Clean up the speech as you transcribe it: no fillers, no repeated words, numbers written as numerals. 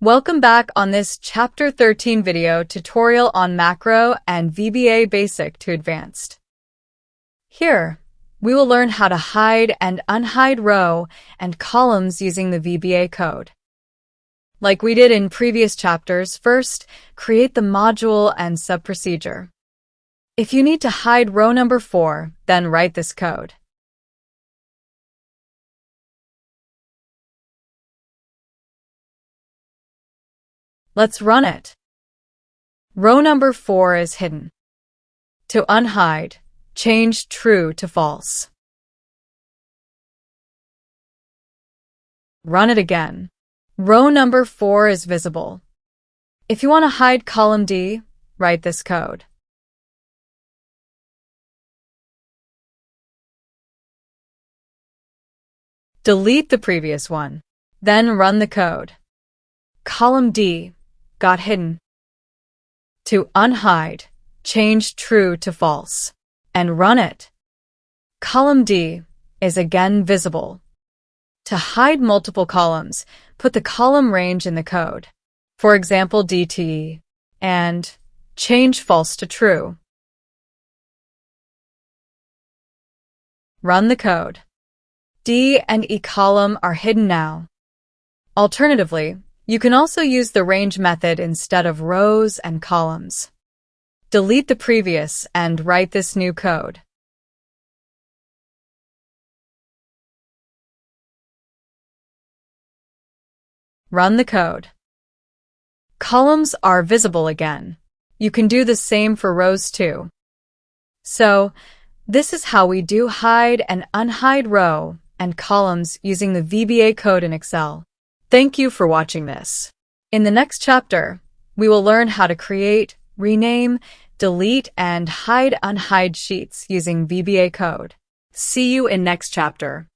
Welcome back on this Chapter 13 video tutorial on Macro and VBA Basic to Advanced. Here, we will learn how to hide and unhide row and columns using the VBA code. Like we did in previous chapters, first, create the module and subprocedure. If you need to hide row number 4, then write this code. Let's run it. Row number 4 is hidden. To unhide, change true to false. Run it again. Row number 4 is visible. If you want to hide column D, write this code. Delete the previous one, then run the code. Column D got hidden. To unhide, change true to false, and run it. Column D is again visible. To hide multiple columns, put the column range in the code. For example, D to E, and change false to true. Run the code. D and E column are hidden now. Alternatively, you can also use the range method instead of rows and columns. Delete the previous and write this new code. Run the code. Columns are visible again. You can do the same for rows too. So, this is how we do hide and unhide row and columns using the VBA code in Excel. Thank you for watching this. In the next chapter, we will learn how to create, rename, delete, and hide unhide sheets using VBA code. See you in next chapter.